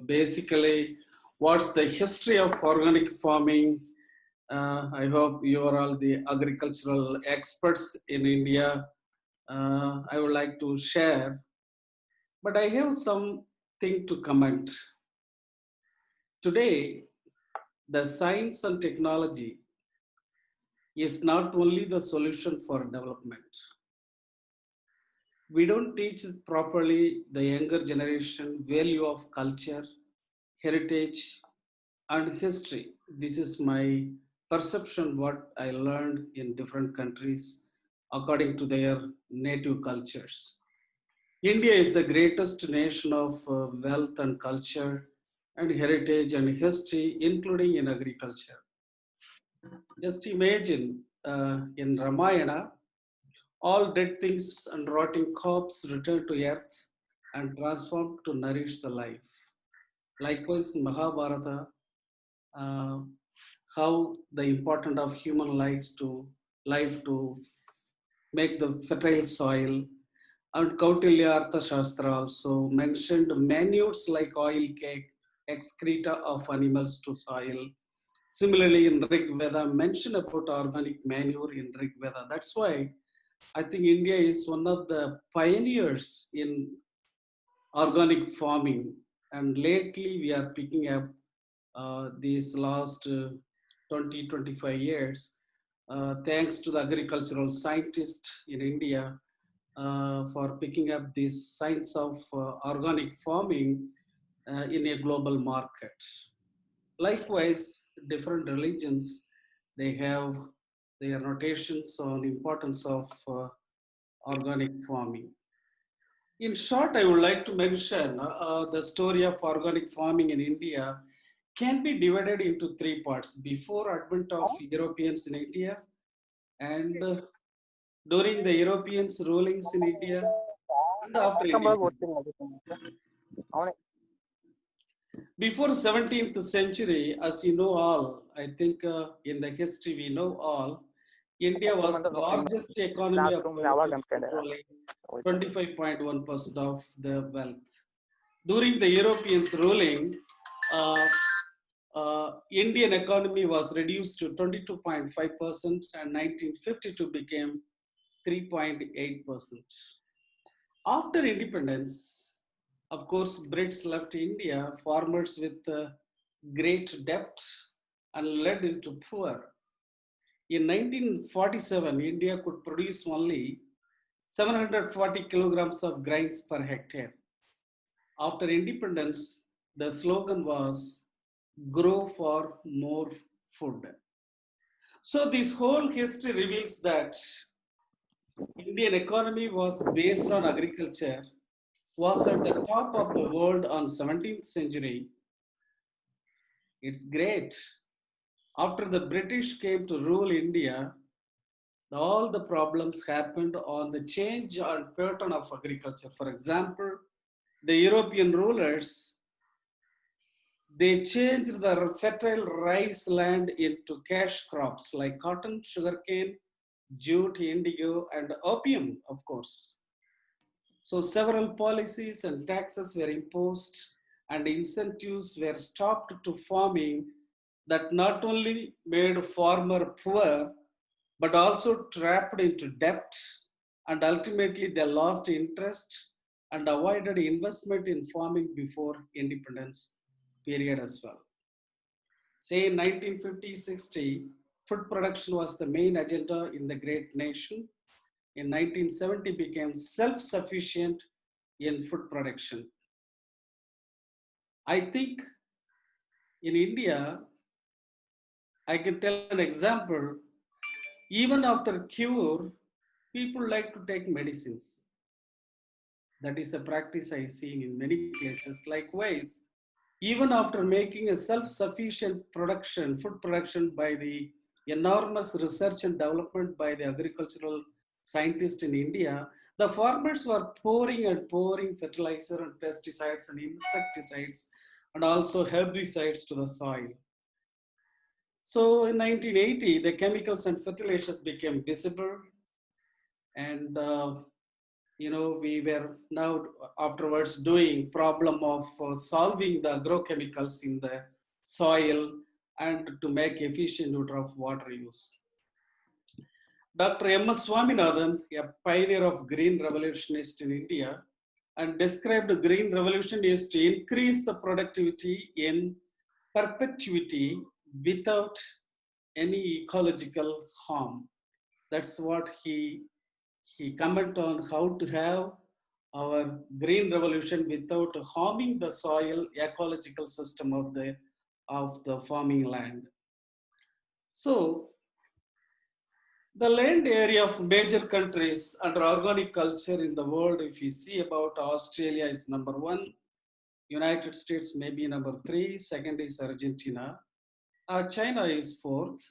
basically what's the history of organic farming. I hope you are all the agricultural experts in India. I would like to share, but I have something to comment. Today, the science and technology is not only the solution for development. We don't teach properly the younger generation value of culture, heritage, and history. This is my perception, what I learned in different countries according to their native cultures. India is the greatest nation of wealth and culture and heritage and history, including in agriculture. Just imagine in Ramayana, all dead things and rotting corpses return to earth and transformed to nourish the life. Likewise, in Mahabharata, uh, how the importance of human life to make the fertile soil. And Kautilya Arthashastra also mentioned manures like oil cake, excreta of animals to soil. Similarly, in Rig Veda, mention about organic manure in Rig Veda. That's why I think India is one of the pioneers in organic farming. And lately, we are picking up these last 20, 25 years, thanks to the agricultural scientists in India for picking up this science of organic farming in a global market. Likewise, different religions, they have their notations on importance of organic farming. In short, I would like to mention the story of organic farming in India can be divided into three parts: before advent of Europeans in India, and during the Europeans' rulings in India, and after independence. Before 17th century, as you know all, I think in the history we know all, India was the largest economy of the world, controlling 25.1% of the wealth. During the Europeans' ruling, uh, Indian economy was reduced to 22.5% and 1952 became 3.8%. After independence, of course, Brits left India, farmers with great debt and led into poor. In 1947, India could produce only 740 kilograms of grains per hectare. After independence, the slogan was grow for more food. So this whole history reveals that Indian economy was based on agriculture, was at the top of the world on 17th century. It's great. After the British came to rule India, all the problems happened on the change and pattern of agriculture. For example, the European rulers, they changed the fertile rice land into cash crops like cotton, sugarcane, jute, indigo, and opium, of course. So several policies and taxes were imposed and incentives were stopped to farming that not only made farmer poor, but also trapped into debt, and ultimately they lost interest and avoided investment in farming before independence period as well. Say in 1950-60, food production was the main agenda in the great nation. In 1970, became self-sufficient in food production. I think in India, I can tell an example. Even after cure, people like to take medicines. That is a practice I see in many places. Likewise, even after making a self-sufficient production, food production by the enormous research and development by the agricultural scientists in India, the farmers were pouring and pouring fertilizer and pesticides and insecticides and also herbicides to the soil. So in 1980, the chemicals and fertilizers became visible, and we were now afterwards doing problem of solving the agrochemicals in the soil and to make efficient use of water use. Dr. M.S. Swaminathan, a pioneer of green revolutionist in India, and described the green revolution is to increase the productivity in perpetuity without any ecological harm. That's what he commented on how to have our green revolution without harming the soil ecological system of the farming land. So the land area of major countries under organic culture in the world, if you see about Australia is number one, United States maybe number three, second is Argentina, China is fourth,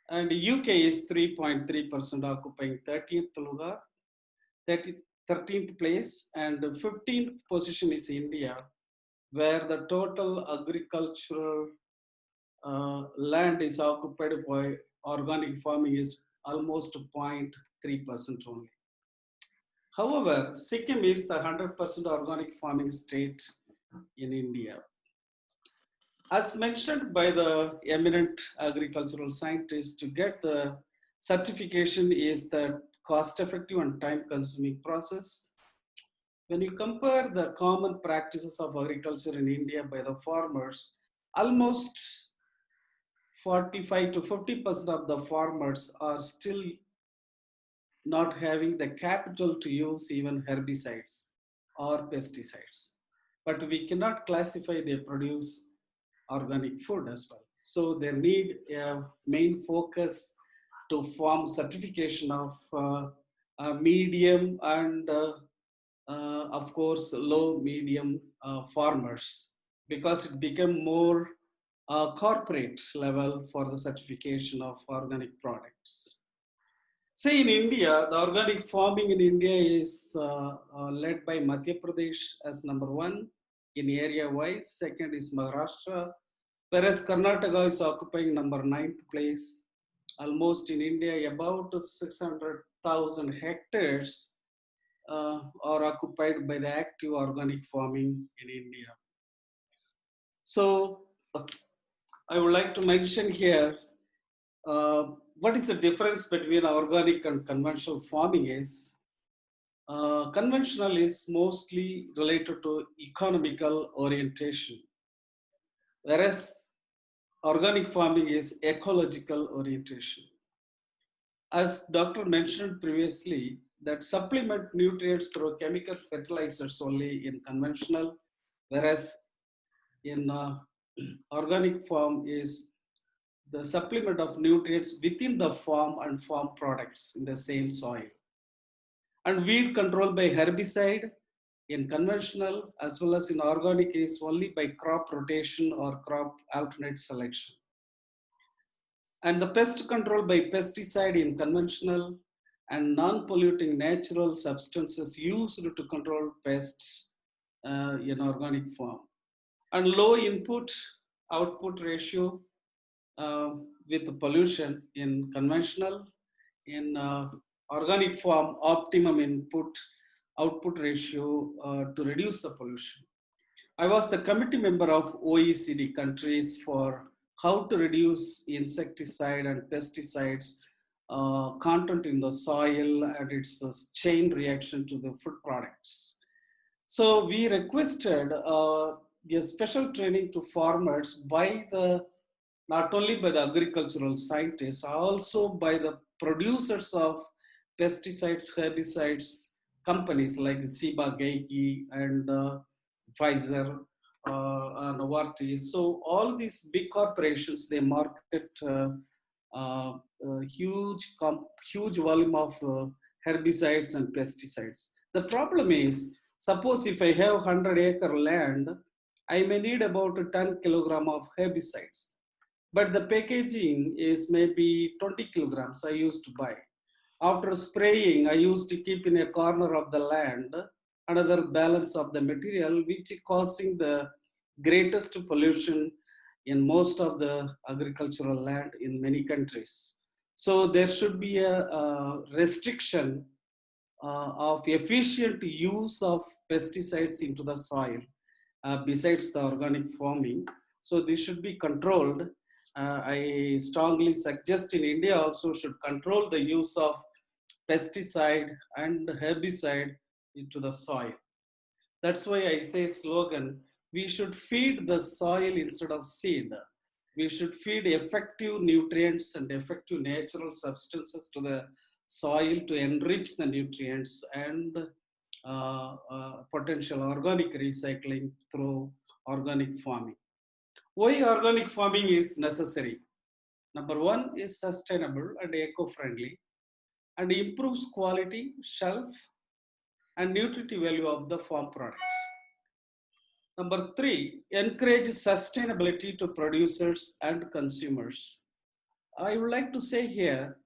and UK is 3.3% occupying 13th place, and 15th position is India, where the total agricultural land is occupied by organic farming is almost 0.3% only. However, Sikkim is the 100% organic farming state in India. As mentioned by the eminent agricultural scientists, to get the certification is the cost-effective and time-consuming process. When you compare the common practices of agriculture in India by the farmers, almost 45 to 50% of the farmers are still not having the capital to use even herbicides or pesticides. But we cannot classify they produce organic food as well. So they need a main focus to form certification of medium and of course low medium farmers, because it became more corporate level for the certification of organic products. See, in India, the organic farming in India is led by Madhya Pradesh as number one in area wise. Second is Maharashtra, whereas Karnataka is occupying number ninth place. Almost in India, about 600,000 hectares are occupied by the active organic farming in India. So, I would like to mention here what is the difference between organic and conventional farming is. Conventional is mostly related to economical orientation, whereas organic farming is ecological orientation. As doctor mentioned previously, that supplement nutrients through chemical fertilizers only in conventional, whereas in organic farm is the supplement of nutrients within the farm and farm products in the same soil. And weed control by herbicide in conventional as well as in organic is only by crop rotation or crop alternate selection. And the pest control by pesticide in conventional and non-polluting natural substances used to control pests in organic form. And low input output ratio with pollution in conventional, in organic form, optimum input output ratio to reduce the pollution. I was the committee member of OECD countries for how to reduce insecticide and pesticides content in the soil and its chain reaction to the food products. So we requested a special training to farmers by the not only by the agricultural scientists, also by the producers of pesticides, herbicides, companies like Ciba, Geigy, and Pfizer, Novartis. So all these big corporations, they market huge volume of herbicides and pesticides. The problem is, suppose if I have 100-acre land, I may need about 10 kilogram of herbicides, but the packaging is maybe 20 kilograms I used to buy. After spraying, I used to keep in a corner of the land another balance of the material, which is causing the greatest pollution in most of the agricultural land in many countries. So there should be a restriction of efficient use of pesticides into the soil besides the organic farming. So this should be controlled. I strongly suggest in India also should control the use of pesticide and herbicide into the soil. That's why I say slogan, we should feed the soil instead of seed. We should feed effective nutrients and effective natural substances to the soil to enrich the nutrients and potential organic recycling through organic farming. Why organic farming is necessary? Number one is sustainable and eco-friendly and improves quality, shelf, and nutritive value of the farm products. Number three, encourage sustainability to producers and consumers. I would like to say here,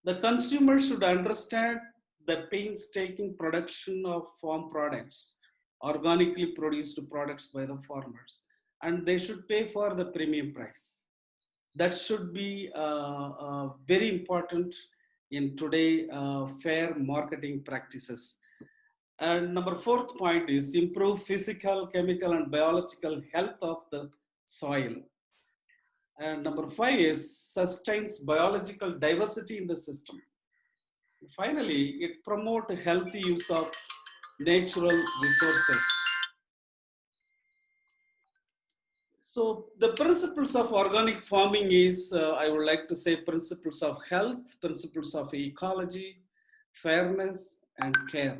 the consumer should understand the painstaking production of farm products, organically produced products by the farmers, and they should pay for the premium price. That should be very important in today fair marketing practices. And number fourth point is improve physical, chemical, and biological health of the soil. And number five is sustains biological diversity in the system. Finally, it promotes healthy use of natural resources. So the principles of organic farming is, I would like to say, principles of health, principles of ecology, fairness, and care.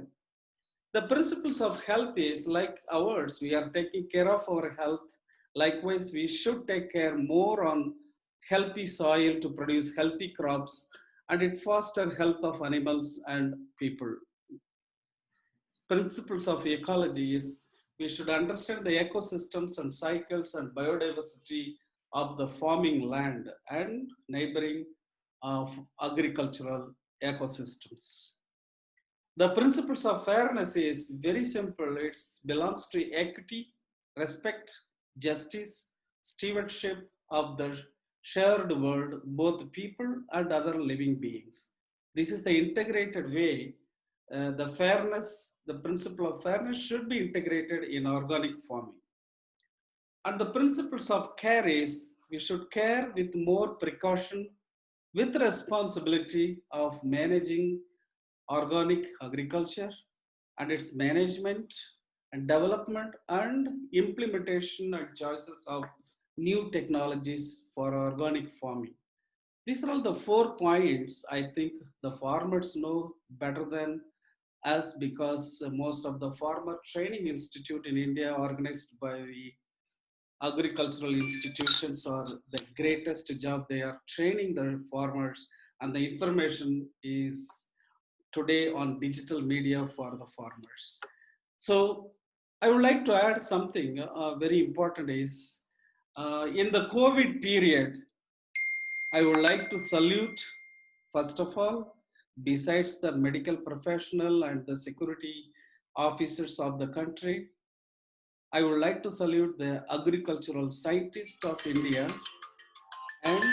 The principles of health is like ours. We are taking care of our health. Likewise, we should take care more on healthy soil to produce healthy crops, and it foster health of animals and people. Principles of ecology is we should understand the ecosystems and cycles and biodiversity of the farming land and neighboring of agricultural ecosystems. The principles of fairness is very simple. It belongs to equity, respect, justice, stewardship of the shared world, both people and other living beings. This is the integrated way. The fairness, the principle of fairness should be integrated in organic farming. And the principles of care is we should care with more precaution, with responsibility of managing organic agriculture and its management and development and implementation and choices of new technologies for organic farming. These are all the 4 points I think the farmers know better than us because most of the farmer training institute in India organized by the agricultural institutions are the greatest job. They are training the farmers and the information is today on digital media for the farmers. So I would like to add something very important is in the COVID period, I would like to salute, first of all, besides the medical professional and the security officers of the country, I would like to salute the agricultural scientists of India and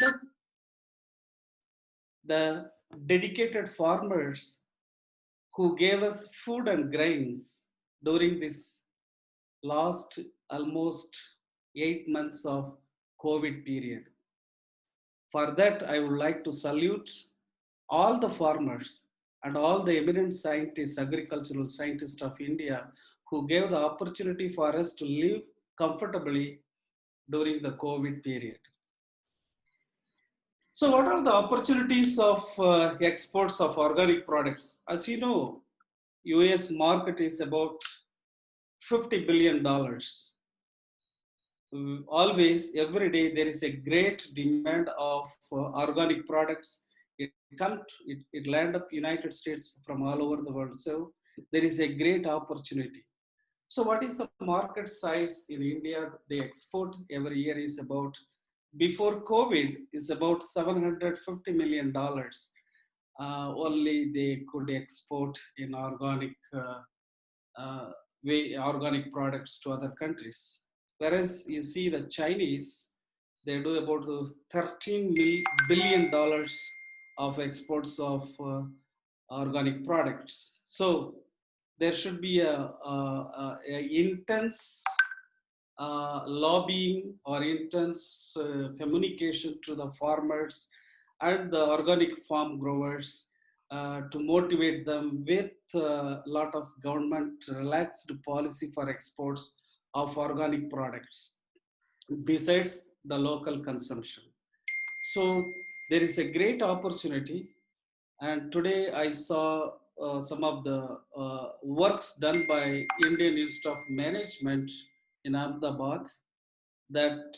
the dedicated farmers who gave us food and grains during this last almost 8 months of COVID period. For that, I would like to salute all the farmers and all the eminent scientists, agricultural scientists of India who gave the opportunity for us to live comfortably during the COVID period. So what are the opportunities of exports of organic products? As you know, US market is about $50 billion. Always, every day, there is a great demand of organic products. It land up United States from all over the world. So there is a great opportunity. So what is the market size in India? They export every year is about, before COVID, is about $750 million. Only they could export in organic products to other countries. Whereas you see the Chinese, they do about $13 billion of exports of organic products. So there should be a intense lobbying or intense communication to the farmers and the organic farm growers to motivate them with a lot of government relaxed policy for exports of organic products besides the local consumption. So there is a great opportunity, and today I saw some of the works done by Indian Institute of Management in Ahmedabad, that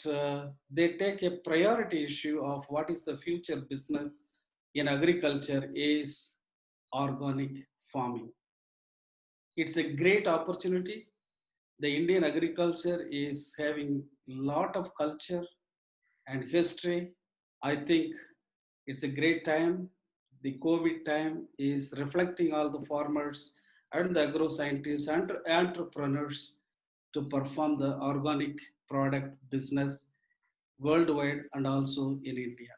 they take a priority issue of what is the future business in agriculture is organic farming. It's a great opportunity. The Indian agriculture is having a lot of culture and history. I think it's a great time. The COVID time is reflecting all the farmers and the agro scientists and entrepreneurs to perform the organic product business worldwide and also in India.